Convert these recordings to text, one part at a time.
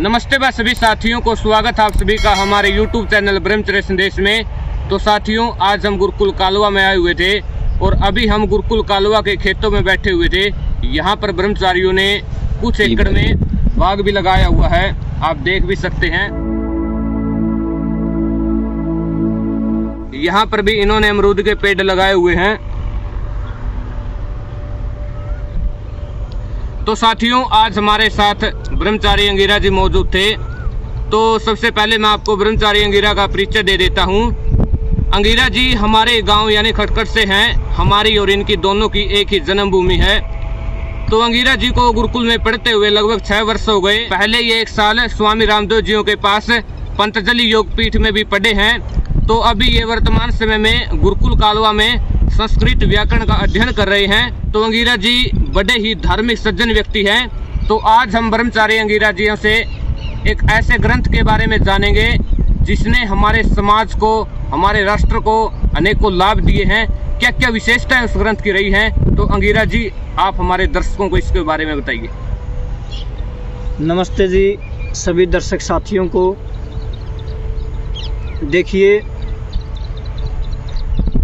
नमस्ते बस सभी साथियों को स्वागत है आप सभी का हमारे YouTube चैनल ब्रह्मचर्य संदेश में। तो साथियों, आज हम गुरुकुल कालवा में आए हुए थे और अभी हम गुरुकुल कालवा के खेतों में बैठे हुए थे। यहाँ पर ब्रह्मचारियों ने कुछ एकड़ में बाग भी लगाया हुआ है, आप देख भी सकते हैं। यहाँ पर भी इन्होंने अमरूद के पेड़ लगाए हुए हैं। तो साथियों, आज हमारे साथ ब्रह्मचारी अंगीरा जी मौजूद थे। तो सबसे पहले मैं आपको ब्रह्मचारी अंगीरा का परिचय दे देता हूँ। अंगीरा जी हमारे गांव यानी खटखट से हैं। हमारी और इनकी दोनों की एक ही जन्मभूमि है। तो अंगीरा जी को गुरुकुल में पढ़ते हुए लगभग 6 वर्ष हो गए। पहले ये 1 साल स्वामी रामदेव जी के पास पंतजलि योग पीठ में भी पढ़े हैं। तो अभी ये वर्तमान समय में गुरुकुल कालवा में संस्कृत व्याकरण का अध्ययन कर रहे हैं। तो अंगीरा जी बड़े ही धार्मिक सज्जन व्यक्ति हैं। तो आज हम ब्रह्मचारी अंगीरा जी से एक ऐसे ग्रंथ के बारे में जानेंगे जिसने हमारे समाज को, हमारे राष्ट्र को अनेकों लाभ दिए हैं। क्या क्या विशेषताएं उस ग्रंथ की रही हैं। तो अंगीरा जी, आप हमारे दर्शकों को इसके बारे में बताइए। नमस्ते जी सभी दर्शक साथियों को। देखिए,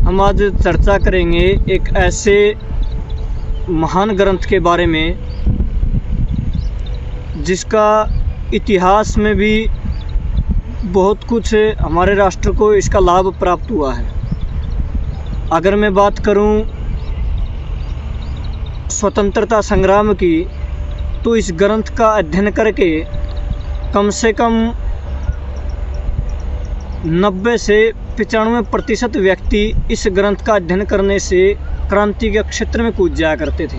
हम आज चर्चा करेंगे एक ऐसे महान ग्रंथ के बारे में जिसका इतिहास में भी बहुत कुछ हमारे राष्ट्र को इसका लाभ प्राप्त हुआ है। अगर मैं बात करूं स्वतंत्रता संग्राम की, तो इस ग्रंथ का अध्ययन करके कम से कम 90 से 95% व्यक्ति इस ग्रंथ का अध्ययन करने से क्रांति के क्षेत्र में कूद जाया करते थे,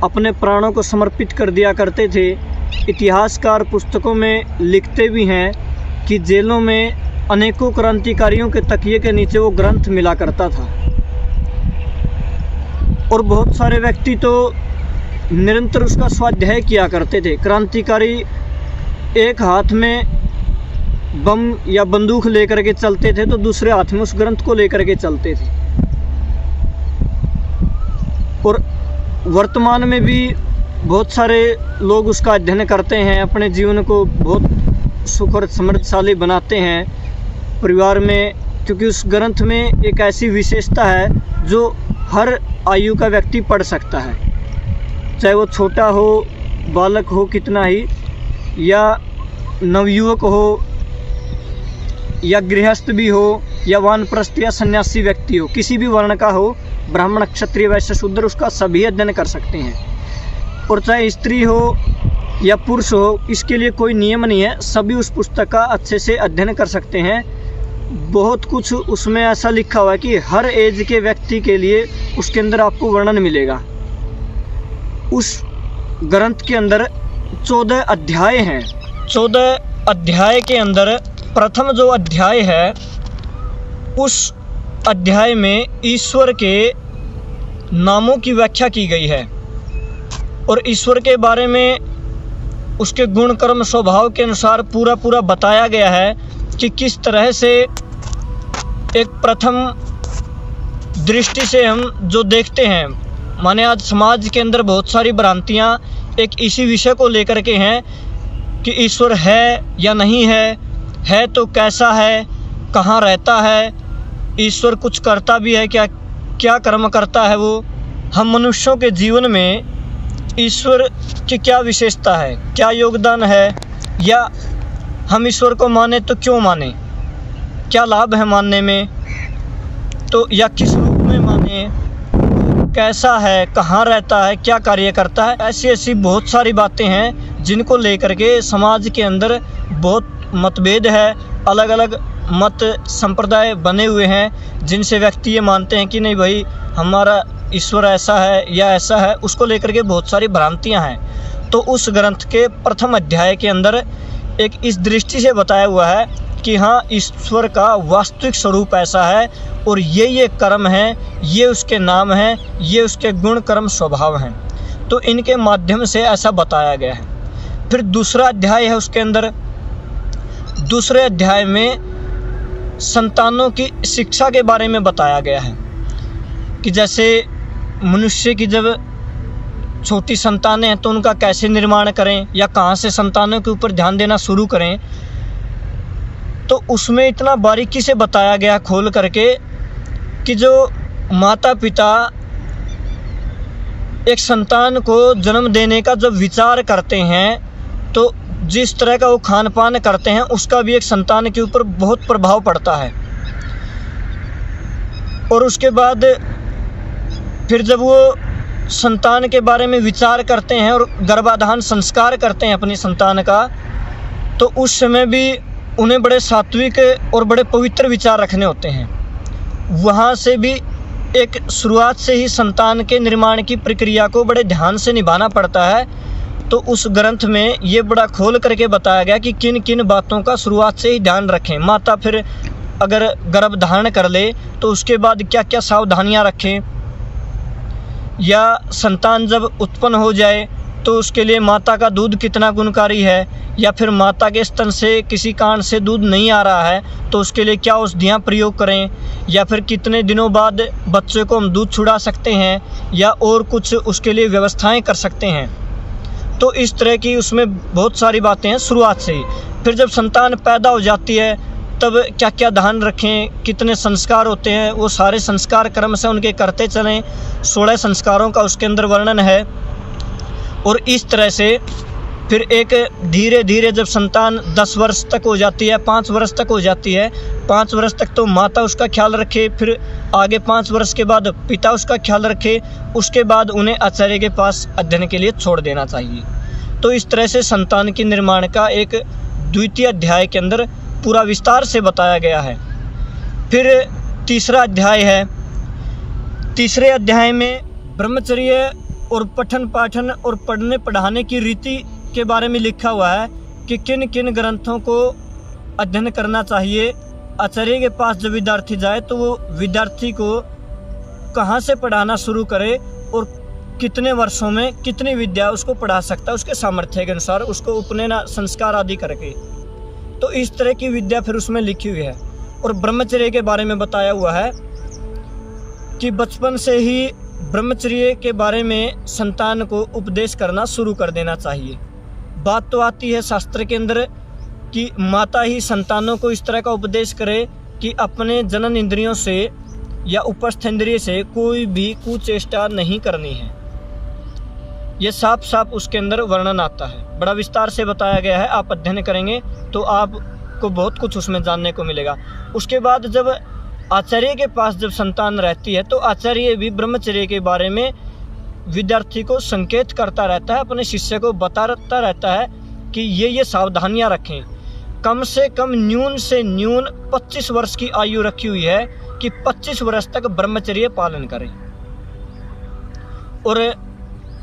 अपने प्राणों को समर्पित कर दिया करते थे। इतिहासकार पुस्तकों में लिखते भी हैं कि जेलों में अनेकों क्रांतिकारियों के तकिए के नीचे वो ग्रंथ मिला करता था। और बहुत सारे व्यक्ति तो निरंतर उसका स्वाध्याय किया करते थे। क्रांतिकारी एक हाथ में बम या बंदूक लेकर के चलते थे तो दूसरे हाथ में उस ग्रंथ को लेकर के चलते थे। और वर्तमान में भी बहुत सारे लोग उसका अध्ययन करते हैं, अपने जीवन को बहुत सुख और समृद्धशाली बनाते हैं परिवार में, क्योंकि उस ग्रंथ में एक ऐसी विशेषता है जो हर आयु का व्यक्ति पढ़ सकता है, चाहे वो छोटा हो, बालक हो कितना ही, या नवयुवक हो, या गृहस्थ भी हो, या वानप्रस्थ या सन्यासी व्यक्ति हो, किसी भी वर्ण का हो, ब्राह्मण क्षत्रिय वैश्य शूद्र, उसका सभी अध्ययन कर सकते हैं। और चाहे स्त्री हो या पुरुष हो, इसके लिए कोई नियम नहीं है, सभी उस पुस्तक का अच्छे से अध्ययन कर सकते हैं। बहुत कुछ उसमें ऐसा लिखा हुआ है कि हर एज के व्यक्ति के लिए उसके अंदर आपको वर्णन मिलेगा। उस ग्रंथ के अंदर 14 अध्याय हैं। 14 अध्याय के अंदर प्रथम जो अध्याय है, उस अध्याय में ईश्वर के नामों की व्याख्या की गई है और ईश्वर के बारे में उसके गुण कर्म स्वभाव के अनुसार पूरा बताया गया है कि किस तरह से एक प्रथम दृष्टि से हम जो देखते हैं, माने आज समाज के अंदर बहुत सारी भ्रांतियाँ एक इसी विषय को लेकर के हैं कि ईश्वर है या नहीं है तो कैसा है, कहाँ रहता है, ईश्वर कुछ करता भी है क्या कर्म करता है वो, हम मनुष्यों के जीवन में ईश्वर की क्या विशेषता है, क्या योगदान है, या हम ईश्वर को माने तो क्यों माने, क्या लाभ है मानने में, तो या किस रूप में माने, कैसा है, कहाँ रहता है, क्या कार्य करता है। ऐसी बहुत सारी बातें हैं जिनको लेकर के समाज के अंदर बहुत मतभेद है। अलग अलग मत संप्रदाय बने हुए हैं जिनसे व्यक्ति ये मानते हैं कि नहीं भाई हमारा ईश्वर ऐसा है या ऐसा है, उसको लेकर के बहुत सारी भ्रांतियां हैं। तो उस ग्रंथ के प्रथम अध्याय के अंदर एक इस दृष्टि से बताया हुआ है कि हाँ, ईश्वर का वास्तविक स्वरूप ऐसा है और ये कर्म हैं, ये उसके नाम हैं, ये उसके गुण कर्म स्वभाव हैं। तो इनके माध्यम से ऐसा बताया गया है। फिर दूसरा अध्याय है, उसके अंदर दूसरे अध्याय में संतानों की शिक्षा के बारे में बताया गया है कि जैसे मनुष्य की जब छोटी संतानें हैं तो उनका कैसे निर्माण करें या कहाँ से संतानों के ऊपर ध्यान देना शुरू करें, तो उसमें इतना बारीकी से बताया गया खोल करके कि जो माता पिता एक संतान को जन्म देने का जब विचार करते हैं तो जिस तरह का वो खान पान करते हैं उसका भी एक संतान के ऊपर बहुत प्रभाव पड़ता है। और उसके बाद फिर जब वो संतान के बारे में विचार करते हैं और गर्भाधान संस्कार करते हैं अपनी संतान का, तो उस समय भी उन्हें बड़े सात्विक और बड़े पवित्र विचार रखने होते हैं। वहाँ से भी एक शुरुआत से ही संतान के निर्माण की प्रक्रिया को बड़े ध्यान से निभाना पड़ता है। तो उस ग्रंथ में ये बड़ा खोल करके बताया गया कि किन किन बातों का शुरुआत से ही ध्यान रखें। माता फिर अगर गर्भ धारण कर ले तो उसके बाद क्या क्या सावधानियां रखें, या संतान जब उत्पन्न हो जाए तो उसके लिए माता का दूध कितना गुणकारी है, या फिर माता के स्तन से किसी कारण से दूध नहीं आ रहा है तो उसके लिए क्या औषधियाँ प्रयोग करें, या फिर कितने दिनों बाद बच्चे को हम दूध छुड़ा सकते हैं, या और कुछ उसके लिए व्यवस्थाएं कर सकते हैं। तो इस तरह की उसमें बहुत सारी बातें हैं शुरुआत से ही। फिर जब संतान पैदा हो जाती है तब क्या क्या ध्यान रखें, कितने संस्कार होते हैं, वो सारे संस्कार क्रम से उनके करते चलें। 16 संस्कारों का उसके अंदर वर्णन है। और इस तरह से फिर एक धीरे धीरे जब संतान 10 वर्ष तक हो जाती है, 5 वर्ष तक हो जाती है, 5 वर्ष तक तो माता उसका ख्याल रखे, फिर आगे 5 वर्ष के बाद पिता उसका ख्याल रखे, उसके बाद उन्हें आचार्य के पास अध्ययन के लिए छोड़ देना चाहिए। तो इस तरह से संतान के निर्माण का एक द्वितीय अध्याय के अंदर पूरा विस्तार से बताया गया है। फिर तीसरा अध्याय है। तीसरे अध्याय में ब्रह्मचर्य और पठन पाठन और पढ़ने पढ़ाने की रीति के बारे में लिखा हुआ है कि किन किन ग्रंथों को अध्ययन करना चाहिए। आचार्य के पास जब विद्यार्थी जाए तो वो विद्यार्थी को कहाँ से पढ़ाना शुरू करे और कितने वर्षों में कितनी विद्या उसको पढ़ा सकता है, उसके सामर्थ्य के अनुसार उसको उपनयन संस्कार आदि करके। तो इस तरह की विद्या फिर उसमें लिखी हुई है। और ब्रह्मचर्य के बारे में बताया हुआ है कि बचपन से ही ब्रह्मचर्य के बारे में संतान को उपदेश करना शुरू कर देना चाहिए। बात तो आती है शास्त्र के अंदर कि माता ही संतानों को इस तरह का उपदेश करे कि अपने जनन इंद्रियों से या उपस्थ इंद्रिय से कोई भी कुचेष्टा नहीं करनी है। ये साफ साफ उसके अंदर वर्णन आता है, बड़ा विस्तार से बताया गया है। आप अध्ययन करेंगे तो आपको बहुत कुछ उसमें जानने को मिलेगा। उसके बाद जब आचार्य के पास जब संतान रहती है तो आचार्य भी ब्रह्मचर्य के बारे में विद्यार्थी को संकेत करता रहता है, अपने शिष्य को बताता रहता है कि ये सावधानियां रखें। कम से कम न्यून से न्यून 25 वर्ष की आयु रखी हुई है कि 25 वर्ष तक ब्रह्मचर्य पालन करें। और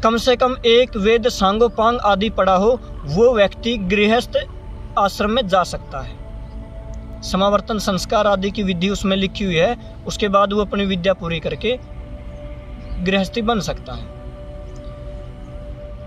कम से कम एक वेद सांगोपांग आदि पढ़ा हो वो व्यक्ति गृहस्थ आश्रम में जा सकता है। समावर्तन संस्कार आदि की विधि उसमें लिखी हुई है। उसके बाद वो अपनी विद्या पूरी करके गृहस्थी बन सकता है।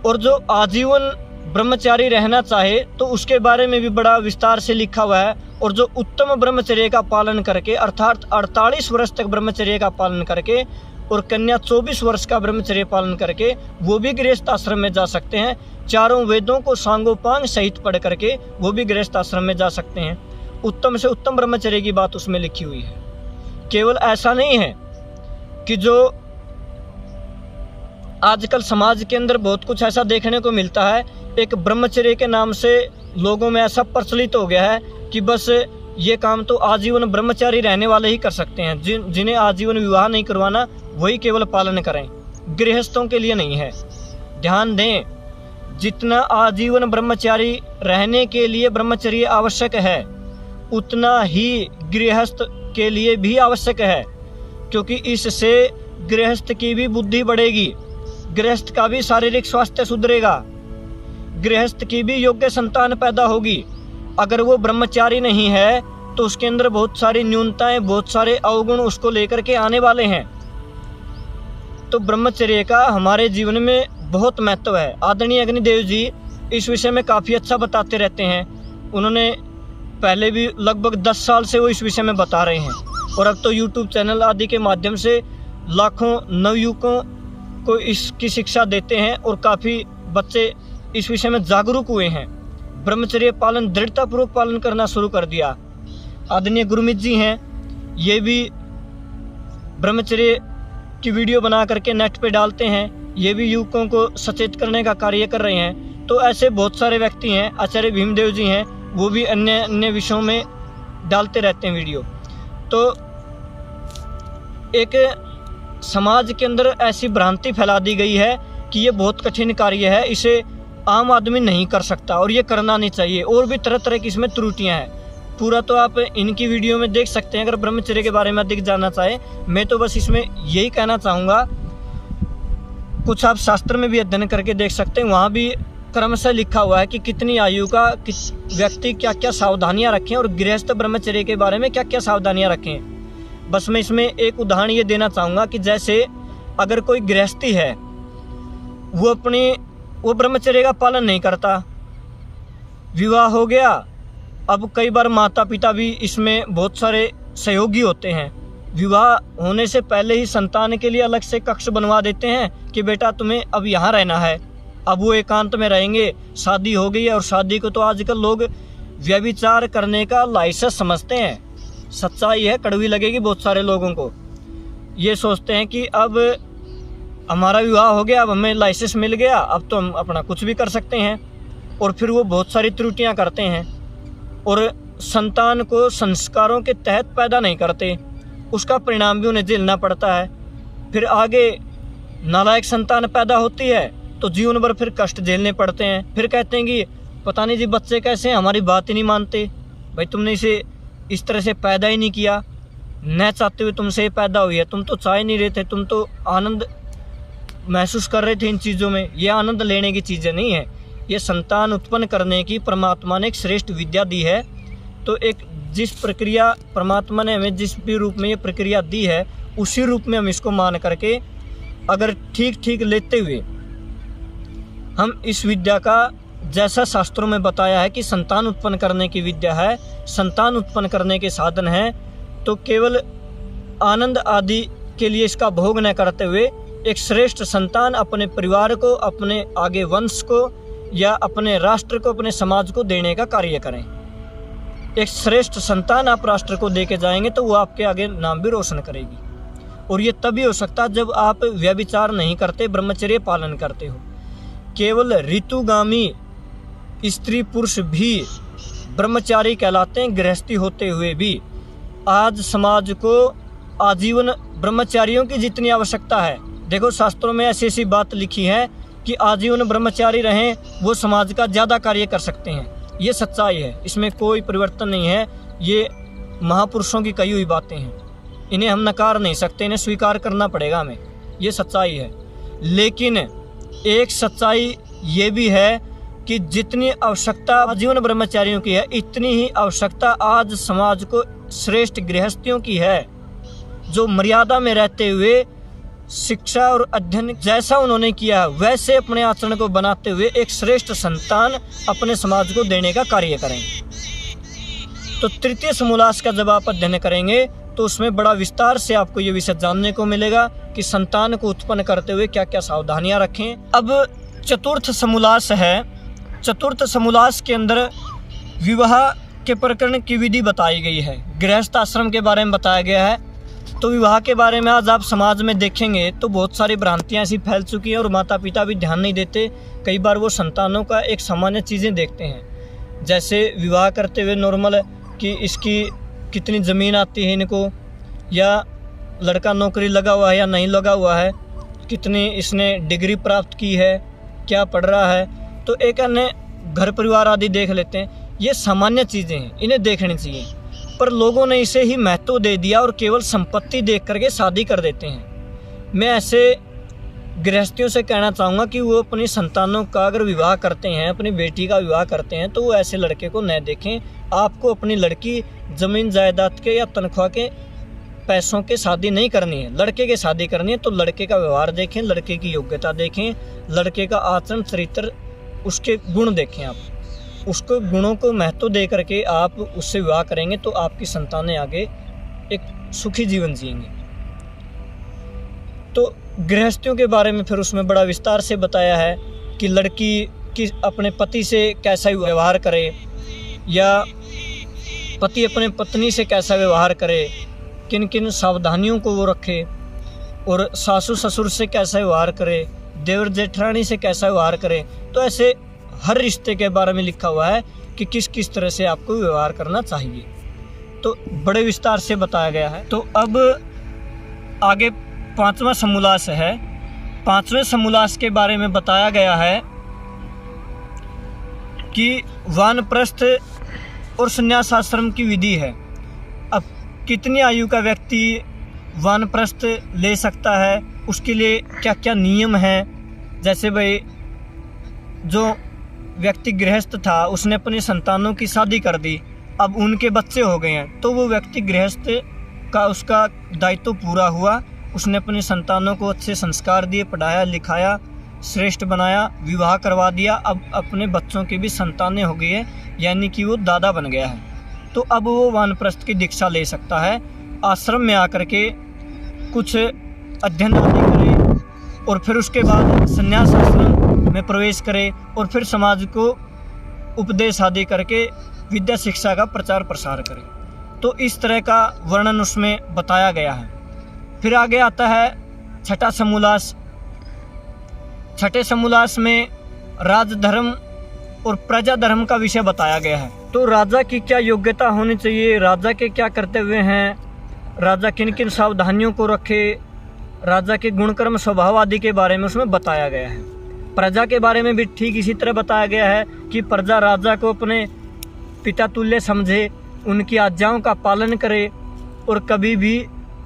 और जो आजीवन ब्रह्मचारी रहना चाहे तो उसके बारे में भी बड़ा विस्तार से लिखा हुआ है। और जो उत्तम ब्रह्मचर्य का पालन करके अर्थात 48 वर्ष तक ब्रह्मचर्य का पालन करके और कन्या 24 वर्ष का ब्रह्मचर्य पालन करके वो भी गृहस्थ आश्रम में जा सकते हैं। चारों वेदों को सांगोपांग सहित पढ़ करके वो भी गृहस्थ आश्रम में जा सकते हैं। उत्तम से उत्तम ब्रह्मचर्य की बात उसमें लिखी हुई है। केवल ऐसा नहीं है कि जो आजकल समाज के अंदर बहुत कुछ ऐसा देखने को मिलता है, एक ब्रह्मचर्य के नाम से लोगों में ऐसा प्रचलित हो गया है कि बस ये काम तो आजीवन ब्रह्मचारी रहने वाले ही कर सकते हैं। जिन्हें आजीवन विवाह नहीं करवाना वही केवल पालन करें, गृहस्थों के लिए नहीं है। ध्यान दें, जितना आजीवन ब्रह्मचारी रहने के लिए ब्रह्मचर्य आवश्यक है उतना ही गृहस्थ के लिए भी आवश्यक है, क्योंकि इससे गृहस्थ की भी बुद्धि बढ़ेगी, गृहस्थ का भी शारीरिक स्वास्थ्य सुधरेगा, गृहस्थ की भी योग्य संतान पैदा होगी। अगर वो ब्रह्मचारी नहीं है तो उसके अंदर बहुत सारी न्यूनताएं, बहुत सारे अवगुण उसको लेकर के आने वाले हैं। तो ब्रह्मचर्य का हमारे जीवन में बहुत महत्व है। आदरणीय अग्निदेव जी इस विषय में काफ़ी अच्छा बताते रहते हैं। उन्होंने पहले भी लगभग 10 साल से वो इस विषय में बता रहे हैं। और अब तो YouTube चैनल आदि के माध्यम से लाखों नवयुवकों को इसकी शिक्षा देते हैं और काफ़ी बच्चे इस विषय में जागरूक हुए हैं। ब्रह्मचर्य पालन दृढ़तापूर्वक पालन करना शुरू कर दिया। आदरणीय गुरमीत जी हैं, ये भी ब्रह्मचर्य की वीडियो बना करके नेट पे डालते हैं, ये भी युवकों को सचेत करने का कार्य कर रहे हैं। तो ऐसे बहुत सारे व्यक्ति हैं, आचार्य भीमदेव जी हैं, वो भी अन्य अन्य विषयों में डालते रहते हैं वीडियो। तो एक समाज के अंदर ऐसी भ्रांति फैला दी गई है कि ये बहुत कठिन कार्य है, इसे आम आदमी नहीं कर सकता और ये करना नहीं चाहिए। और भी तरह तरह की इसमें त्रुटियां हैं। पूरा तो आप इनकी वीडियो में देख सकते हैं अगर ब्रह्मचर्य के बारे में अधिक जानना चाहें। मैं तो बस इसमें यही कहना चाहूँगा, कुछ आप शास्त्र में भी अध्ययन करके देख सकते हैं, वहाँ भी क्रमशः लिखा हुआ है कि कितनी आयु का व्यक्ति क्या क्या सावधानियाँ रखें और गृहस्थ ब्रह्मचर्य के बारे में क्या क्या सावधानियाँ रखें। बस मैं इसमें एक उदाहरण ये देना चाहूँगा कि जैसे अगर कोई गृहस्थी है, वो ब्रह्मचर्य का पालन नहीं करता, विवाह हो गया, अब कई बार माता पिता भी इसमें बहुत सारे सहयोगी होते हैं। विवाह होने से पहले ही संतान के लिए अलग से कक्ष बनवा देते हैं कि बेटा तुम्हें अब यहाँ रहना है। अब वो एकांत में रहेंगे। शादी हो गई है और शादी को तो आजकल लोग व्यभिचार करने का लाइसेंस समझते हैं। सच्चाई है, कड़वी लगेगी बहुत सारे लोगों को। ये सोचते हैं कि अब हमारा विवाह हो गया, अब हमें लाइसेंस मिल गया, अब तो हम अपना कुछ भी कर सकते हैं। और फिर वो बहुत सारी त्रुटियां करते हैं और संतान को संस्कारों के तहत पैदा नहीं करते, उसका परिणाम भी उन्हें झेलना पड़ता है। फिर आगे नालायक संतान पैदा होती है तो जीवन भर फिर कष्ट झेलने पड़ते हैं। फिर कहते हैं कि पता नहीं जी बच्चे कैसे हैं, हमारी बात ही नहीं मानते। भाई तुमने इसे इस तरह से पैदा ही नहीं किया, न चाहते हुए तुमसे पैदा हुई है, तुम तो चाह ही नहीं रहे थे, तुम तो आनंद महसूस कर रहे थे इन चीज़ों में। ये आनंद लेने की चीज़ें नहीं है, ये संतान उत्पन्न करने की परमात्मा ने एक श्रेष्ठ विद्या दी है। तो एक जिस प्रक्रिया परमात्मा ने हमें जिस भी रूप में ये प्रक्रिया दी है, उसी रूप में हम इसको मान करके अगर ठीक ठीक लेते हुए हम इस विद्या का, जैसा शास्त्रों में बताया है कि संतान उत्पन्न करने की विद्या है, संतान उत्पन्न करने के साधन हैं, तो केवल आनंद आदि के लिए इसका भोग न करते हुए एक श्रेष्ठ संतान अपने परिवार को, अपने आगे वंश को या अपने राष्ट्र को, अपने समाज को देने का कार्य करें। एक श्रेष्ठ संतान आप राष्ट्र को दे के जाएंगे तो वो आपके आगे नाम भी रोशन करेगी। और ये तभी हो सकता है जब आप व्यभिचार नहीं करते, ब्रह्मचर्य पालन करते हो। केवल ऋतुगामी स्त्री पुरुष भी ब्रह्मचारी कहलाते हैं, गृहस्थी होते हुए भी। आज समाज को आजीवन ब्रह्मचारियों की जितनी आवश्यकता है, देखो शास्त्रों में ऐसी ऐसी बात लिखी है कि आजीवन ब्रह्मचारी रहें वो समाज का ज़्यादा कार्य कर सकते हैं। ये सच्चाई है, इसमें कोई परिवर्तन नहीं है। ये महापुरुषों की कही हुई बातें हैं, इन्हें हम नकार नहीं सकते, इन्हें स्वीकार करना पड़ेगा हमें। ये सच्चाई है। लेकिन एक सच्चाई ये भी है कि जितनी आवश्यकता आजीवन ब्रह्मचारियों की है, इतनी ही आवश्यकता आज समाज को श्रेष्ठ गृहस्थियों की है, जो मर्यादा में रहते हुए शिक्षा और अध्ययन जैसा उन्होंने किया वैसे अपने आचरण को बनाते हुए एक श्रेष्ठ संतान अपने समाज को देने का कार्य करें। तो तृतीय समोल्लास का जब आप अध्ययन करेंगे तो उसमें बड़ा विस्तार से आपको ये विषय जानने को मिलेगा कि संतान को उत्पन्न करते हुए क्या क्या सावधानियां रखें। अब चतुर्थ समोल्लास है। चतुर्थ समोल्लास के अंदर विवाह के प्रकरण की विधि बताई गई है, गृहस्थ आश्रम के बारे में बताया गया है। तो विवाह के बारे में आज आप समाज में देखेंगे तो बहुत सारी भ्रांतियाँ ऐसी फैल चुकी हैं और माता पिता भी ध्यान नहीं देते। कई बार वो संतानों का एक सामान्य चीज़ें देखते हैं, जैसे विवाह करते हुए नॉर्मल कि इसकी कितनी ज़मीन आती है इनको, या लड़का नौकरी लगा हुआ है या नहीं लगा हुआ है, कितनी इसने डिग्री प्राप्त की है, क्या पढ़ रहा है। तो एक अन्य घर परिवार आदि देख लेते हैं। ये सामान्य चीज़ें हैं, इन्हें देखनी चाहिए, पर लोगों ने इसे ही महत्व दे दिया और केवल संपत्ति देख करके शादी कर देते हैं। मैं ऐसे गृहस्थियों से कहना चाहूँगा कि वो अपनी संतानों का अगर विवाह करते हैं, अपनी बेटी का विवाह करते हैं, तो वो ऐसे लड़के को न देखें। आपको अपनी लड़की ज़मीन जायदाद के या तनख्वाह के पैसों के शादी नहीं करनी है, लड़के के शादी करनी है। तो लड़के का व्यवहार देखें, लड़के की योग्यता देखें, लड़के का आचरण चरित्र, उसके गुण देखें। आप उसको गुणों को महत्व दे करके आप उससे विवाह करेंगे तो आपकी संतानें आगे एक सुखी जीवन जिएंगे। तो गृहस्थियों के बारे में फिर उसमें बड़ा विस्तार से बताया है कि लड़की किस अपने पति से कैसा व्यवहार करे या पति अपने पत्नी से कैसा व्यवहार करे, किन किन सावधानियों को वो रखे, और सासू ससुर से कैसा व्यवहार करे, देवर जेठानी से कैसा व्यवहार करे। तो ऐसे हर रिश्ते के बारे में लिखा हुआ है कि किस किस तरह से आपको व्यवहार करना चाहिए। तो बड़े विस्तार से बताया गया है। तो अब आगे 5वां समोल्लास है। 5वें समोल्लास के बारे में बताया गया है कि वानप्रस्थ और संन्यास आश्रम की विधि है। अब कितनी आयु का व्यक्ति वानप्रस्थ ले सकता है, उसके लिए क्या क्या नियम हैं। जैसे भाई जो व्यक्ति गृहस्थ था उसने अपनी संतानों की शादी कर दी, अब उनके बच्चे हो गए हैं, तो वो व्यक्ति गृहस्थ का उसका दायित्व पूरा हुआ। उसने अपनी संतानों को अच्छे संस्कार दिए, पढ़ाया लिखाया, श्रेष्ठ बनाया, विवाह करवा दिया। अब अपने बच्चों की भी संतानें हो गई है, यानी कि वो दादा बन गया है। तो अब वो वानप्रस्थ की दीक्षा ले सकता है। आश्रम में आकर के कुछ अध्ययन आदि करे और फिर उसके बाद संन्यास आश्रम में प्रवेश करे और फिर समाज को उपदेश आदि करके विद्या शिक्षा का प्रचार प्रसार करे। तो इस तरह का वर्णन उसमें बताया गया है। फिर आगे आता है 6ठा समोल्लास। 6ठे समोल्लास में राजधर्म और प्रजा धर्म का विषय बताया गया है। तो राजा की क्या योग्यता होनी चाहिए, राजा के क्या कर्तव्य हैं, राजा किन किन सावधानियों को रखे, राजा के गुणकर्म स्वभाव आदि के बारे में उसमें बताया गया है। प्रजा के बारे में भी ठीक इसी तरह बताया गया है कि प्रजा राजा को अपने पिता तुल्य समझे, उनकी आज्ञाओं का पालन करे और कभी भी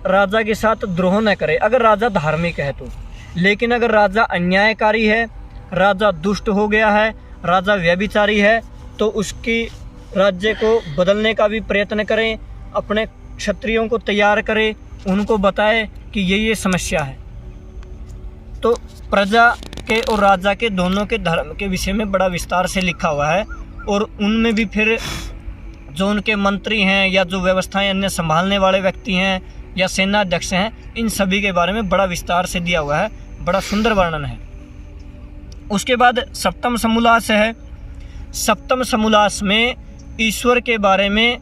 राजा के साथ द्रोह न करे, अगर राजा धार्मिक है तो। लेकिन अगर राजा अन्यायकारी है, राजा दुष्ट हो गया है, राजा व्यभिचारी है, तो उसकी राज्य को बदलने का भी प्रयत्न करें, अपने क्षत्रियों को तैयार करें, उनको बताए कि ये समस्या है। तो प्रजा के और राजा के दोनों के धर्म के विषय में बड़ा विस्तार से लिखा हुआ है। और उनमें भी फिर जो उनके मंत्री हैं या जो व्यवस्थाएं अन्य संभालने वाले व्यक्ति हैं या सेनाध्यक्ष हैं, इन सभी के बारे में बड़ा विस्तार से दिया हुआ है, बड़ा सुंदर वर्णन है। उसके बाद 7वां समोल्लास है। 7वें समोल्लास में ईश्वर के बारे में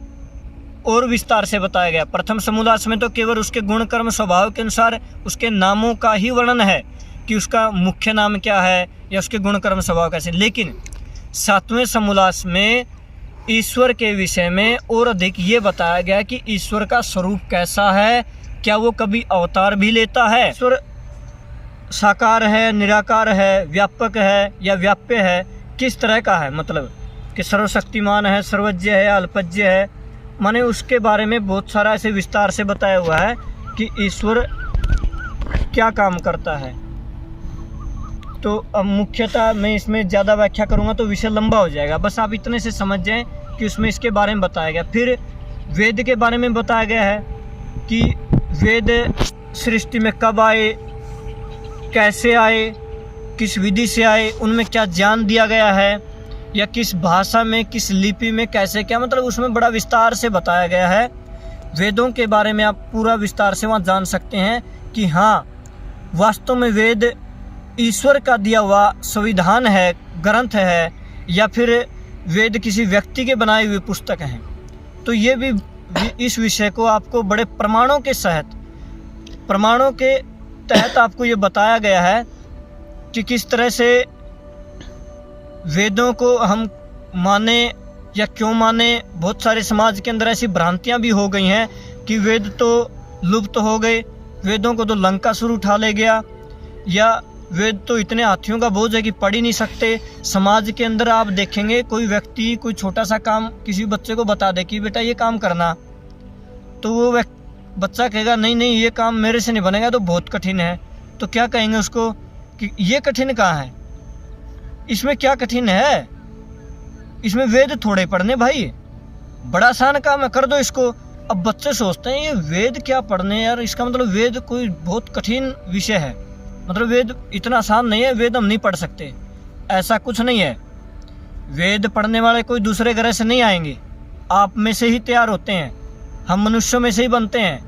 और विस्तार से बताया गया। प्रथम समोल्लास में तो केवल उसके गुण कर्म स्वभाव के अनुसार उसके नामों का ही वर्णन है कि उसका मुख्य नाम क्या है या उसके गुण कर्म स्वभाव कैसे। लेकिन 7वें समोल्लास में ईश्वर के विषय में और अधिक ये बताया गया कि ईश्वर का स्वरूप कैसा है, क्या वो कभी अवतार भी लेता है, ईश्वर साकार है, निराकार है, व्यापक है या व्याप्य है, किस तरह का है, मतलब कि सर्वशक्तिमान है, सर्वज्ञ है, अल्पज्ञ है, माने उसके बारे में बहुत सारा ऐसे विस्तार से बताया हुआ है कि ईश्वर क्या काम करता है। तो अब मुख्यतः मैं इसमें ज़्यादा व्याख्या करूँगा तो विषय लंबा हो जाएगा, बस आप इतने से समझ जाएं कि उसमें इसके बारे में बताया गया। फिर वेद के बारे में बताया गया है कि वेद सृष्टि में कब आए, कैसे आए, किस विधि से आए, उनमें क्या ज्ञान दिया गया है या किस भाषा में, किस लिपि में, कैसे क्या, मतलब उसमें बड़ा विस्तार से बताया गया है। वेदों के बारे में आप पूरा विस्तार से वहाँ जान सकते हैं कि हाँ, वास्तव में वेद ईश्वर का दिया हुआ संविधान है, ग्रंथ है, या फिर वेद किसी व्यक्ति के बनाए हुए पुस्तक हैं। तो ये भी इस विषय को आपको बड़े प्रमाणों के तहत आपको ये बताया गया है कि किस तरह से वेदों को हम माने या क्यों माने। बहुत सारे समाज के अंदर ऐसी भ्रांतियां भी हो गई हैं कि वेद तो लुप्त हो गए, वेदों को तो लंकासुर उठा ले गया, या वेद तो इतने हाथियों का बोझ है कि पढ़ ही नहीं सकते। समाज के अंदर आप देखेंगे कोई व्यक्ति कोई छोटा सा काम किसी बच्चे को बता दे कि बेटा ये काम करना, तो वो बच्चा कहेगा नहीं नहीं ये काम मेरे से नहीं बनेगा, तो बहुत कठिन है। तो क्या कहेंगे उसको कि ये कठिन कहाँ है, इसमें क्या कठिन है, इसमें वेद थोड़े पढ़ने भाई, बड़ा आसान काम है, कर दो इसको। अब बच्चे सोचते हैं ये वेद क्या पढ़ने यार, इसका मतलब वेद कोई बहुत कठिन विषय है, मतलब वेद इतना आसान नहीं है, वेद हम नहीं पढ़ सकते। ऐसा कुछ नहीं है। वेद पढ़ने वाले कोई दूसरे ग्रह से नहीं आएंगे, आप में से ही तैयार होते हैं, हम मनुष्यों में से ही बनते हैं।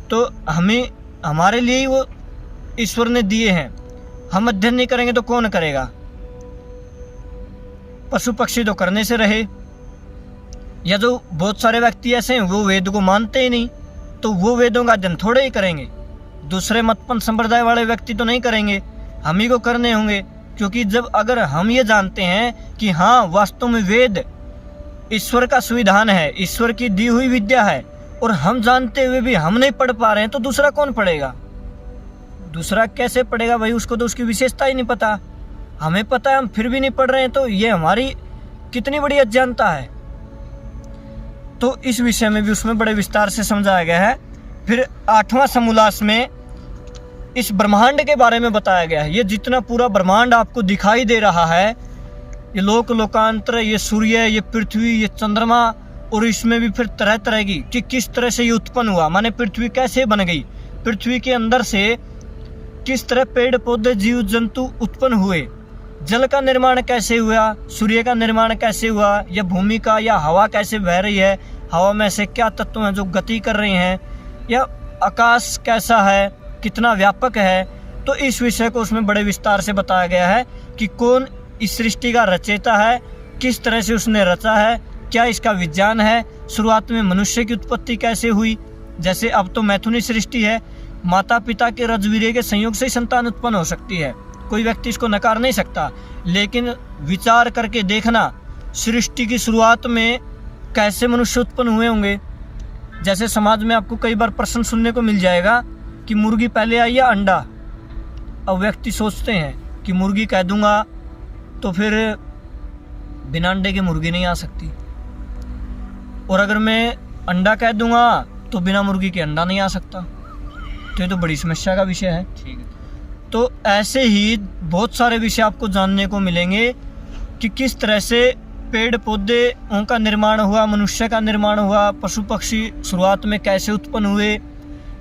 तो हमें हमारे लिए ही वो ईश्वर ने दिए हैं, हम अध्ययन नहीं करेंगे तो कौन करेगा? पशु पक्षी तो करने से रहे। या जो बहुत सारे व्यक्ति ऐसे हैं वो वेद को मानते ही नहीं, तो वो वेदों का अध्ययन थोड़े ही करेंगे। दूसरे मतपंथ संप्रदाय वाले व्यक्ति तो नहीं करेंगे, हम ही को करने होंगे। क्योंकि जब अगर हम ये जानते हैं कि हाँ वास्तव में वेद ईश्वर का संविधान है, ईश्वर की दी हुई विद्या है, और हम जानते हुए भी हम नहीं पढ़ पा रहे हैं, तो दूसरा कौन पढ़ेगा? दूसरा कैसे पढ़ेगा भाई? उसको तो उसकी विशेषता ही नहीं पता। हमें पता है, हम फिर भी नहीं पढ़ रहे हैं, तो ये हमारी कितनी बड़ी अज्ञानता है। तो इस विषय में भी उसमें बड़े विस्तार से समझाया गया है। फिर 8वां समोल्लास में इस ब्रह्मांड के बारे में बताया गया है। ये जितना पूरा ब्रह्मांड आपको दिखाई दे रहा है, ये लोक लोकांतर, ये सूर्य, ये पृथ्वी, ये चंद्रमा, और इसमें भी फिर तरह तरह की कि किस तरह से ये उत्पन्न हुआ, माने पृथ्वी कैसे बन गई, पृथ्वी के अंदर से किस तरह पेड़ पौधे जीव जंतु उत्पन्न हुए, जल का निर्माण कैसे हुआ, सूर्य का निर्माण कैसे हुआ, या भूमि का या हवा कैसे बह रही है, हवा में से क्या तत्व हैं जो गति कर रहे हैं, या आकाश कैसा है, कितना व्यापक है। तो इस विषय को उसमें बड़े विस्तार से बताया गया है कि कौन इस सृष्टि का रचयिता है, किस तरह से उसने रचा है, क्या इसका विज्ञान है, शुरुआत में मनुष्य की उत्पत्ति कैसे हुई। जैसे अब तो मैथुनी सृष्टि है, माता पिता के रजवीर्य के संयोग से ही संतान उत्पन्न हो सकती है, कोई व्यक्ति इसको नकार नहीं सकता। लेकिन विचार करके देखना, सृष्टि की शुरुआत में कैसे मनुष्य उत्पन्न हुए होंगे। जैसे समाज में आपको कई बार प्रश्न सुनने को मिल जाएगा कि मुर्गी पहले आई या अंडा। अब व्यक्ति सोचते हैं कि मुर्गी कह दूंगा तो फिर बिना अंडे के मुर्गी नहीं आ सकती, और अगर मैं अंडा कह दूंगा तो बिना मुर्गी के अंडा नहीं आ सकता। तो ये तो बड़ी समस्या का विषय है। ठीक है। तो ऐसे ही बहुत सारे विषय आपको जानने को मिलेंगे कि किस तरह से पेड़ पौधे उनका निर्माण हुआ, मनुष्य का निर्माण हुआ, पशु पक्षी शुरुआत में कैसे उत्पन्न हुए,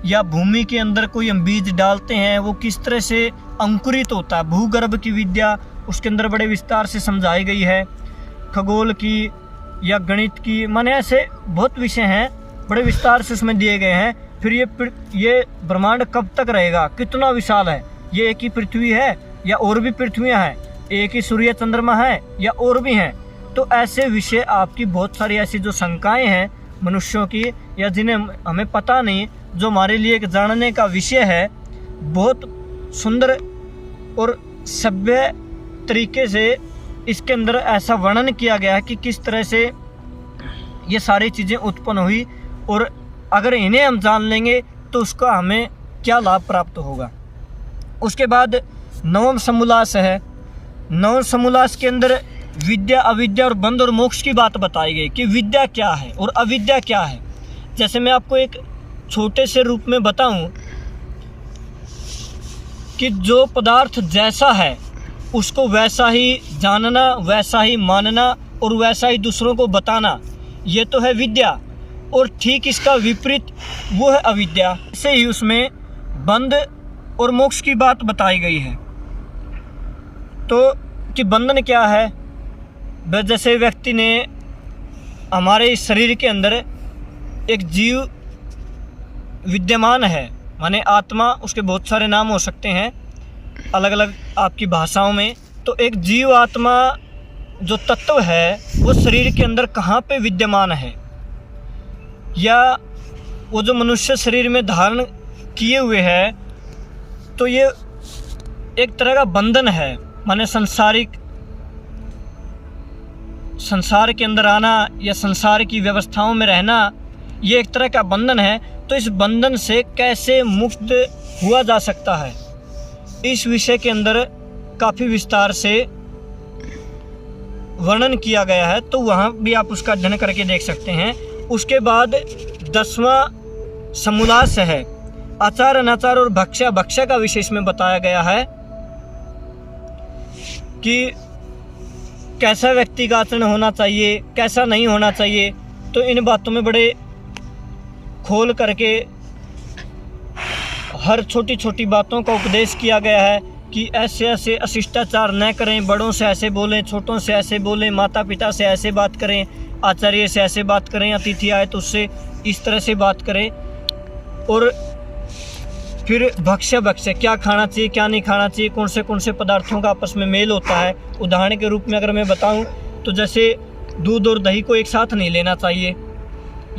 या भूमि के अंदर कोई हम बीज डालते हैं वो किस तरह से अंकुरित होता है। भूगर्भ की विद्या उसके अंदर बड़े विस्तार से समझाई गई है, खगोल की या गणित की, माने ऐसे बहुत विषय हैं बड़े विस्तार से उसमें दिए गए हैं। फिर ये ब्रह्मांड कब तक रहेगा, कितना विशाल है, ये एक ही पृथ्वी है या और भी पृथ्वियाँ हैं, एक ही सूर्य चंद्रमा है या और भी हैं। तो ऐसे विषय आपकी बहुत सारी ऐसी जो शंकाएं हैं मनुष्यों की, या जिन्हें हमें पता नहीं, जो हमारे लिए एक जानने का विषय है, बहुत सुंदर और सभ्य तरीके से इसके अंदर ऐसा वर्णन किया गया है कि किस तरह से ये सारी चीज़ें उत्पन्न हुई, और अगर इन्हें हम जान लेंगे तो उसका हमें क्या लाभ प्राप्त होगा। उसके बाद 9वां समोल्लास है। 9वें समोल्लास के अंदर विद्या, अविद्या और बंध और मोक्ष की बात बताई गई कि विद्या क्या है और अविद्या क्या है। जैसे मैं आपको एक छोटे से रूप में बताऊं कि जो पदार्थ जैसा है उसको वैसा ही जानना, वैसा ही मानना और वैसा ही दूसरों को बताना, ये तो है विद्या। और ठीक इसका विपरीत वो है अविद्या। ऐसे ही उसमें बंध और मोक्ष की बात बताई गई है। तो कि बंधन क्या है, जैसे व्यक्ति ने हमारे इस शरीर के अंदर एक जीव विद्यमान है, माने आत्मा, उसके बहुत सारे नाम हो सकते हैं अलग अलग आपकी भाषाओं में। तो एक जीव आत्मा जो तत्व है वो शरीर के अंदर कहाँ पे विद्यमान है, या वो जो मनुष्य शरीर में धारण किए हुए है, तो ये एक तरह का बंधन है। माने संसार के अंदर आना या संसार की व्यवस्थाओं में रहना, ये एक तरह का बंधन है। तो इस बंधन से कैसे मुक्त हुआ जा सकता है, इस विषय के अंदर काफ़ी विस्तार से वर्णन किया गया है। तो वहाँ भी आप उसका अध्ययन करके देख सकते हैं। उसके बाद 10वां समोल्लास है, आचार अनाचार और भक्षा का विषय इसमें बताया गया है कि कैसा व्यक्ति का आचरण होना चाहिए, कैसा नहीं होना चाहिए। तो इन बातों में बड़े खोल करके हर छोटी छोटी बातों का उपदेश किया गया है कि ऐसे ऐसे अशिष्टाचार न करें, बड़ों से ऐसे बोलें, छोटों से ऐसे बोलें, माता पिता से ऐसे बात करें, आचार्य से ऐसे बात करें, अतिथि आए तो उससे इस तरह से बात करें। और फिर भक्ष्य क्या खाना चाहिए क्या नहीं खाना चाहिए, कौन से पदार्थों का आपस में मेल होता है। उदाहरण के रूप में अगर मैं बताऊं तो जैसे दूध और दही को एक साथ नहीं लेना चाहिए,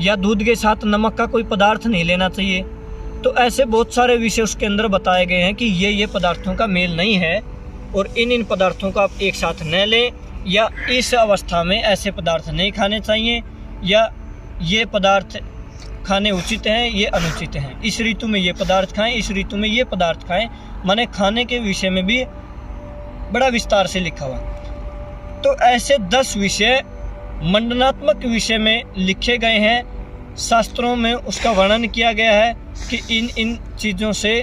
या दूध के साथ नमक का कोई पदार्थ नहीं लेना चाहिए। तो ऐसे बहुत सारे विषय उसके अंदर बताए गए हैं कि ये पदार्थों का मेल नहीं है और इन पदार्थों को आप एक साथ न लें, या इस अवस्था में ऐसे पदार्थ नहीं खाने चाहिए, या ये पदार्थ खाने उचित हैं ये अनुचित हैं, इस ऋतु में ये पदार्थ खाएं इस ऋतु में ये पदार्थ खाएं। माने खाने के विषय में भी बड़ा विस्तार से लिखा हुआ। तो ऐसे 10 विषय मंडनात्मक विषय में लिखे गए हैं, शास्त्रों में उसका वर्णन किया गया है कि इन चीज़ों से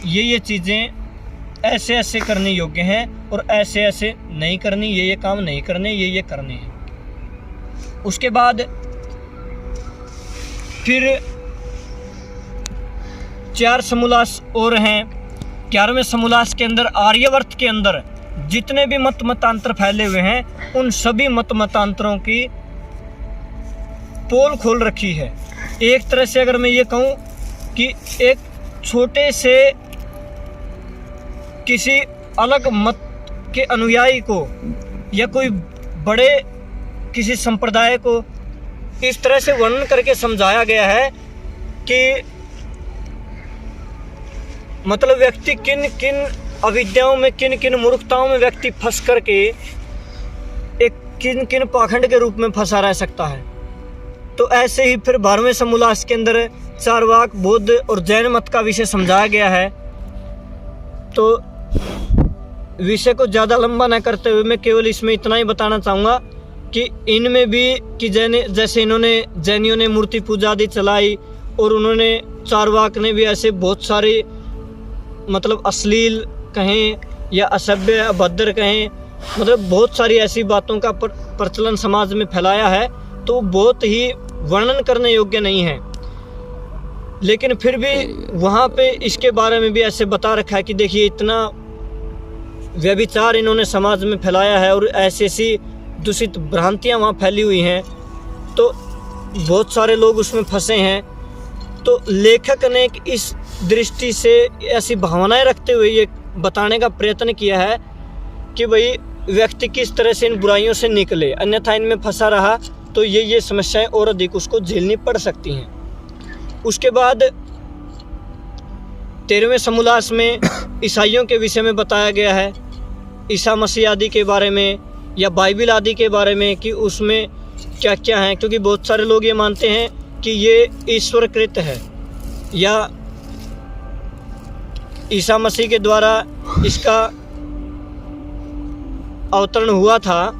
ये चीज़ें ऐसे ऐसे करने योग्य हैं और ऐसे ऐसे नहीं करनी, ये काम नहीं करने, ये करने हैं। उसके बाद फिर 4 समोल्लास और हैं। 11वें समोल्लास के अंदर आर्यवर्त के अंदर जितने भी मतांतर फैले हुए हैं उन सभी मतांतरों की पोल खोल रखी है। एक तरह से अगर मैं ये कहूँ कि एक छोटे से किसी अलग मत के अनुयायी को या कोई बड़े किसी संप्रदाय को इस तरह से वर्णन करके समझाया गया है कि मतलब व्यक्ति किन किन अविद्याओं में, किन किन मूर्खताओं में व्यक्ति फंस करके एक किन किन पाखंड के रूप में फंसा रह सकता है। तो ऐसे ही फिर 12वें समोल्लास के अंदर चारवाक, बौद्ध और जैन मत का विषय समझाया गया है। तो विषय को ज़्यादा लंबा न करते हुए मैं केवल इसमें इतना ही बताना चाहूँगा कि इनमें भी कि जैसे इन्होंने जैनियों ने मूर्ति पूजा आदि चलाई और उन्होंने चारवाक ने भी ऐसे बहुत सारे मतलब अश्लील कहें या असभ्य अभद्र कहें, मतलब बहुत सारी ऐसी बातों का प्रचलन समाज में फैलाया है। तो बहुत ही वर्णन करने योग्य नहीं है, लेकिन फिर भी वहाँ पे इसके बारे में भी ऐसे बता रखा है कि देखिए इतना व्यभिचार इन्होंने समाज में फैलाया है और ऐसी ऐसी दूषित भ्रांतियाँ वहाँ फैली हुई हैं, तो बहुत सारे लोग उसमें फंसे हैं। तो लेखक ने इस दृष्टि से ऐसी भावनाएं रखते हुए ये बताने का प्रयत्न किया है कि भाई व्यक्ति किस तरह से इन बुराइयों से निकले, अन्यथा इनमें फंसा रहा तो ये समस्याएं और अधिक उसको झेलनी पड़ सकती हैं। उसके बाद 13वें समोल्लास में ईसाइयों के विषय में बताया गया है, ईसा मसीह आदि के बारे में या बाइबिल आदि के बारे में कि उसमें क्या क्या है, क्योंकि बहुत सारे लोग ये मानते हैं कि ये ईश्वरकृत है या ईसा मसीह के द्वारा इसका अवतरण हुआ था।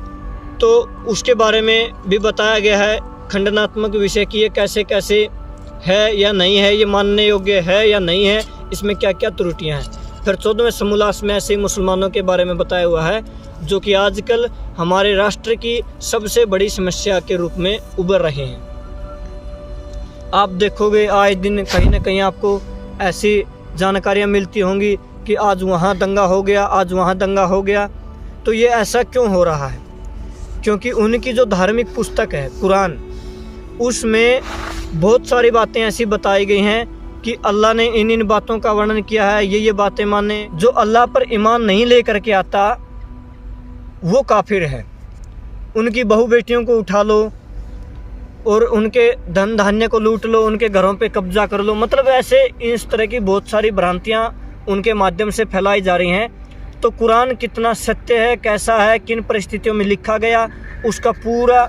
तो उसके बारे में भी बताया गया है खंडनात्मक विषय कि ये कैसे कैसे है या नहीं है, ये मानने योग्य है या नहीं है, इसमें क्या क्या त्रुटियां हैं। फिर 14वें समोल्लास में ऐसे मुसलमानों के बारे में बताया हुआ है जो कि आजकल हमारे राष्ट्र की सबसे बड़ी समस्या के रूप में उभर रहे हैं। आप देखोगे आए दिन कहीं ना कहीं आपको ऐसी जानकारियां मिलती होंगी कि आज वहाँ दंगा हो गया, आज वहाँ दंगा हो गया। तो ये ऐसा क्यों हो रहा है? क्योंकि उनकी जो धार्मिक पुस्तक है कुरान, उसमें बहुत सारी बातें ऐसी बताई गई हैं कि अल्लाह ने इन बातों का वर्णन किया है, ये बातें माने। जो अल्लाह पर ईमान नहीं ले करके आता वो काफिर है। उनकी बहू बेटियों को उठा लो और उनके धन धान्य को लूट लो, उनके घरों पे कब्जा कर लो, मतलब ऐसे इस तरह की बहुत सारी भ्रांतियाँ उनके माध्यम से फैलाई जा रही हैं। तो कुरान कितना सत्य है, कैसा है, किन परिस्थितियों में लिखा गया, उसका पूरा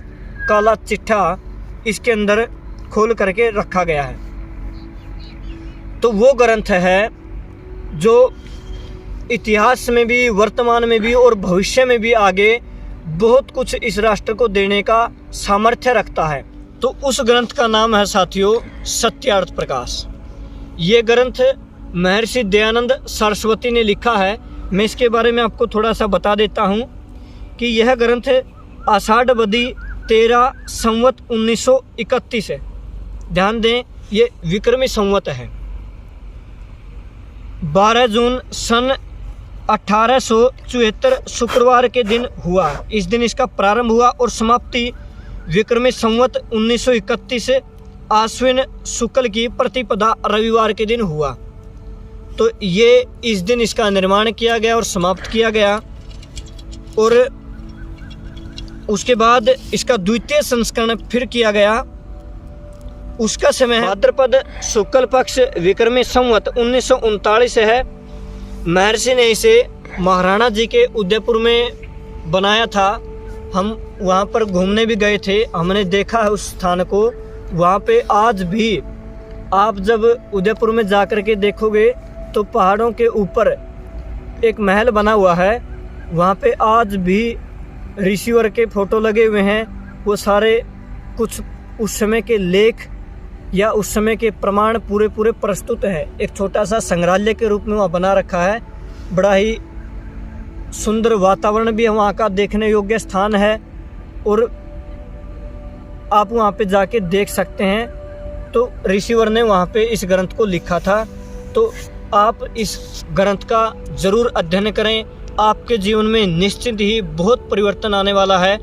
काला चिट्ठा इसके अंदर खोल करके रखा गया है। तो वो ग्रंथ है जो इतिहास में भी, वर्तमान में भी और भविष्य में भी आगे बहुत कुछ इस राष्ट्र को देने का सामर्थ्य रखता है। तो उस ग्रंथ का नाम है साथियों सत्यार्थ प्रकाश। ये ग्रंथ महर्षि दयानंद सरस्वती ने लिखा है। मैं इसके बारे में आपको थोड़ा सा बता देता हूँ कि यह ग्रंथ आषाढ़ बदी 13 संवत 1931 है। ध्यान दें, ये विक्रमी संवत है। 12 जून सन 1874 शुक्रवार के दिन हुआ। इस दिन इसका प्रारंभ हुआ और समाप्ति विक्रमी संवत 1931 आश्विन शुक्ल की प्रतिपदा रविवार के दिन हुआ। तो ये इस दिन इसका निर्माण किया गया और समाप्त किया गया। और उसके बाद इसका द्वितीय संस्करण फिर किया गया। उसका समय भाद्रपद शुक्ल पक्ष विक्रमी संवत 1939 है। महर्षि ने इसे महाराणा जी के उदयपुर में बनाया था। हम वहाँ पर घूमने भी गए थे, हमने देखा है उस स्थान को। वहाँ पे आज भी आप जब उदयपुर में जाकर के देखोगे तो पहाड़ों के ऊपर एक महल बना हुआ है। वहाँ पे आज भी ऋषिवर के फोटो लगे हुए हैं। वो सारे कुछ उस समय के लेख या उस समय के प्रमाण पूरे प्रस्तुत है। एक छोटा सा संग्रहालय के रूप में वहाँ बना रखा है। बड़ा ही सुंदर वातावरण भी है वहाँ का, देखने योग्य स्थान है और आप वहाँ पे जाके देख सकते हैं। तो ऋषिवर ने वहाँ पे इस ग्रंथ को लिखा था। तो आप इस ग्रंथ का ज़रूर अध्ययन करें। आपके जीवन में निश्चित ही बहुत परिवर्तन आने वाला है,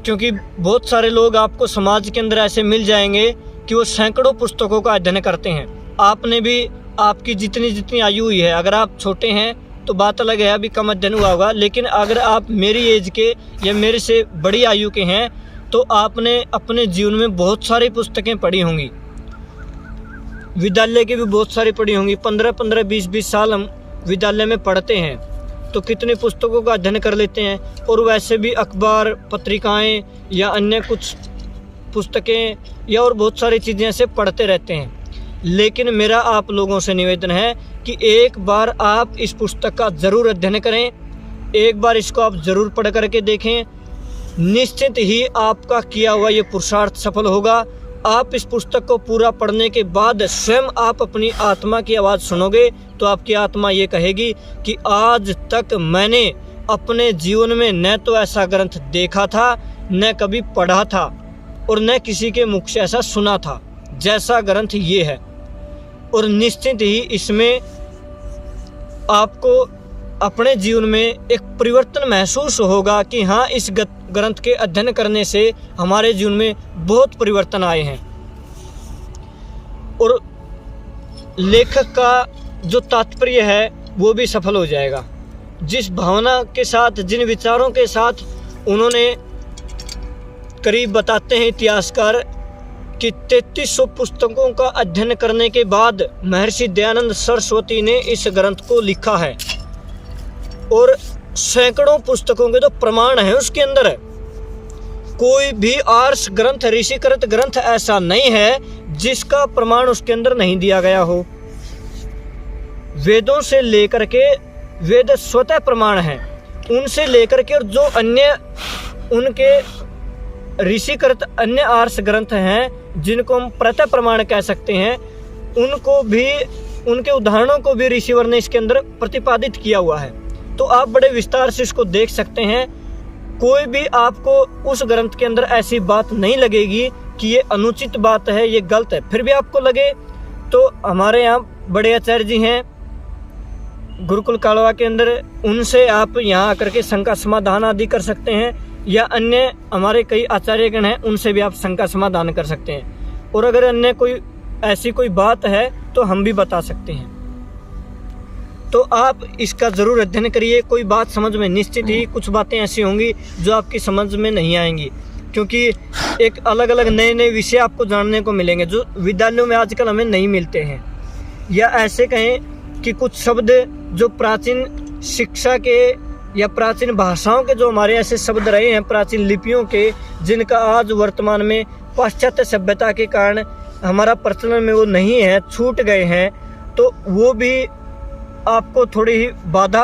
क्योंकि बहुत सारे लोग आपको समाज के अंदर ऐसे मिल जाएंगे कि वो सैकड़ों पुस्तकों का अध्ययन करते हैं। आपने भी, आपकी जितनी आयु हुई है, अगर आप छोटे हैं तो बात अलग है, अभी कम अध्ययन हुआ होगा, लेकिन अगर आप मेरी एज के या मेरे से बड़ी आयु के हैं तो आपने अपने जीवन में बहुत सारी पुस्तकें पढ़ी होंगी। विद्यालय की भी बहुत सारी पढ़ी होंगी। 15-15, 20-20 साल हम विद्यालय में पढ़ते हैं तो कितने पुस्तकों का अध्ययन कर लेते हैं। और वैसे भी अखबार, पत्रिकाएं या अन्य कुछ पुस्तकें या और बहुत सारी चीज़ें ऐसे पढ़ते रहते हैं। लेकिन मेरा आप लोगों से निवेदन है कि एक बार आप इस पुस्तक का ज़रूर अध्ययन करें, एक बार इसको आप ज़रूर पढ़ करके देखें। निश्चित ही आपका किया हुआ ये पुरुषार्थ सफल होगा। आप इस पुस्तक को पूरा पढ़ने के बाद स्वयं आप अपनी आत्मा की आवाज़ सुनोगे तो आपकी आत्मा ये कहेगी कि आज तक मैंने अपने जीवन में न तो ऐसा ग्रंथ देखा था, न कभी पढ़ा था और न किसी के मुख से ऐसा सुना था जैसा ग्रंथ ये है। और निश्चित ही इसमें आपको अपने जीवन में एक परिवर्तन महसूस होगा कि हाँ, इस ग्रंथ के अध्ययन करने से हमारे जीवन में बहुत परिवर्तन आए हैं। और लेखक का जो तात्पर्य है वो भी सफल हो जाएगा। जिस भावना के साथ, जिन विचारों के साथ उन्होंने, करीब बताते हैं इतिहासकार कि 3300 पुस्तकों का अध्ययन करने के बाद महर्षि दयानंद सरस्वती ने इस ग्रंथ को लिखा है। और सैकड़ों पुस्तकों के तो प्रमाण हैं उसके अंदर। कोई भी आर्ष ग्रंथ, ऋषिकृत ग्रंथ ऐसा नहीं है जिसका प्रमाण उसके अंदर नहीं दिया गया हो। वेदों से लेकर के, वेद स्वतः प्रमाण हैं, उनसे लेकर के और जो अन्य उनके ऋषिकृत अन्य आर्ष ग्रंथ हैं जिनको हम प्रत्यय प्रमाण कह सकते हैं, उनको भी, उनके उदाहरणों को भी ऋषिवर ने इसके अंदर प्रतिपादित किया हुआ है। तो आप बड़े विस्तार से इसको देख सकते हैं। कोई भी आपको उस ग्रंथ के अंदर ऐसी बात नहीं लगेगी कि ये अनुचित बात है, ये गलत है। फिर भी आपको लगे तो हमारे यहाँ बड़े आचार्य जी हैं गुरुकुल कालवा के अंदर, उनसे आप यहाँ आकर के शंका समाधान आदि कर सकते हैं, या अन्य हमारे कई आचार्यगण हैं उनसे भी आप शंका समाधान कर सकते हैं। और अगर अन्य कोई ऐसी कोई बात है तो हम भी बता सकते हैं। तो आप इसका ज़रूर अध्ययन करिए। कोई बात समझ में, निश्चित ही कुछ बातें ऐसी होंगी जो आपकी समझ में नहीं आएंगी, क्योंकि एक अलग अलग नए विषय आपको जानने को मिलेंगे जो विद्यालयों में आजकल हमें नहीं मिलते हैं। या ऐसे कहें कि कुछ शब्द जो प्राचीन शिक्षा के या प्राचीन भाषाओं के, जो हमारे ऐसे शब्द रहे हैं प्राचीन लिपियों के, जिनका आज वर्तमान में पाश्चात्य सभ्यता के कारण हमारा प्रचलन में वो नहीं है, छूट गए हैं, तो वो भी आपको थोड़ी ही बाधा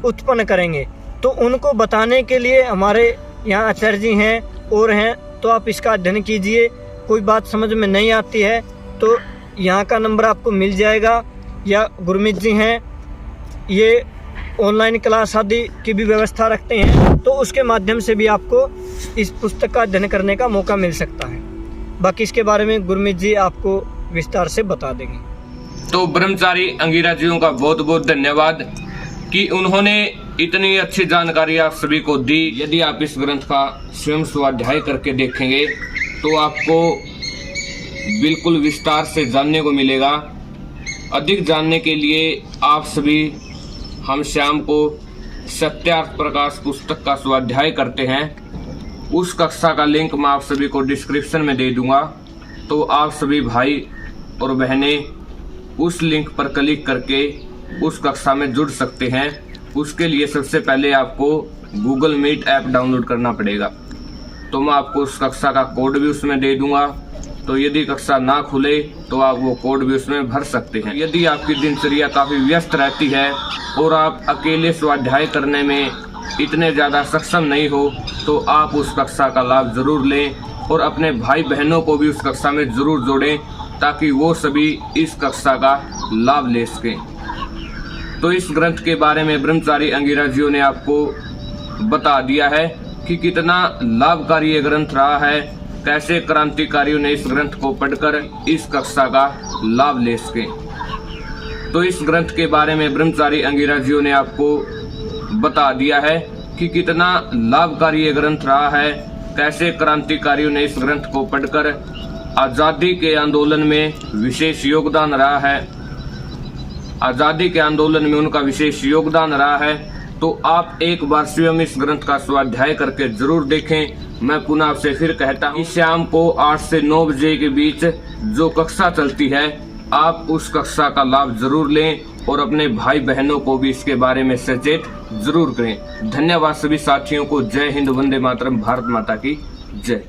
उत्पन्न करेंगे। तो उनको बताने के लिए हमारे यहाँ आचार्य जी हैं और हैं, तो आप इसका अध्ययन कीजिए। कोई बात समझ में नहीं आती है तो यहाँ का नंबर आपको मिल जाएगा, या गुरमीत जी हैं, ये ऑनलाइन क्लास आदि की भी व्यवस्था रखते हैं, तो उसके माध्यम से भी आपको इस पुस्तक का अध्ययन करने का मौका मिल सकता है। बाकी इसके बारे में गुरमीत जी आपको विस्तार से बता देंगे। तो ब्रह्मचारी अंगीरा जियों का बहुत बहुत धन्यवाद कि उन्होंने इतनी अच्छी जानकारी आप सभी को दी। यदि आप इस ग्रंथ का स्वयं स्वाध्याय करके देखेंगे तो आपको बिल्कुल विस्तार से जानने को मिलेगा अधिक जानने के लिए आप सभी हम शाम को सत्यार्थ प्रकाश पुस्तक का स्वाध्याय करते हैं, उस कक्षा का लिंक मैं आप सभी को डिस्क्रिप्शन में दे दूंगा। तो आप सभी भाई और बहनें उस लिंक पर क्लिक करके उस कक्षा में जुड़ सकते हैं। उसके लिए सबसे पहले आपको गूगल मीट ऐप डाउनलोड करना पड़ेगा। तो मैं आपको उस कक्षा का कोड भी उसमें दे दूंगा। तो यदि कक्षा ना खुले तो आप वो कोड भी उसमें भर सकते हैं। यदि आपकी दिनचर्या काफ़ी व्यस्त रहती है और आप अकेले स्वाध्याय करने में इतने ज़्यादा सक्षम नहीं हो तो आप उस कक्षा का लाभ ज़रूर लें और अपने भाई बहनों को भी उस कक्षा में ज़रूर जोड़ें ताकि वो सभी इस कक्षा का लाभ ले सकें। तो इस ग्रंथ के बारे में ब्रह्मचारी अंगिरा जियों ने आपको बता दिया है कि कितना लाभकारी ये ग्रंथ रहा है, कैसे क्रांतिकारियों ने इस ग्रंथ को पढ़कर इस कक्षा का लाभ ले सके। तो इस ग्रंथ के बारे में ब्रह्मचारी अंगिरा जियों ने आपको बता दिया है कि कितना लाभकारी ये ग्रंथ रहा है, कैसे क्रांतिकारियों ने इस ग्रंथ को पढ़कर आज़ादी के आंदोलन में विशेष योगदान रहा है, आज़ादी के आंदोलन में उनका विशेष योगदान रहा है। तो आप एक बार स्वयं इस ग्रंथ का स्वाध्याय करके जरूर देखें। मैं पुनः आपसे फिर कहता हूँ, शाम को 8 से 9 बजे के बीच जो कक्षा चलती है आप उस कक्षा का लाभ जरूर लें और अपने भाई बहनों को भी इसके बारे में सचेत जरूर करें। धन्यवाद सभी साथियों को। जय हिंद, वंदे मातरम, भारत माता की जय।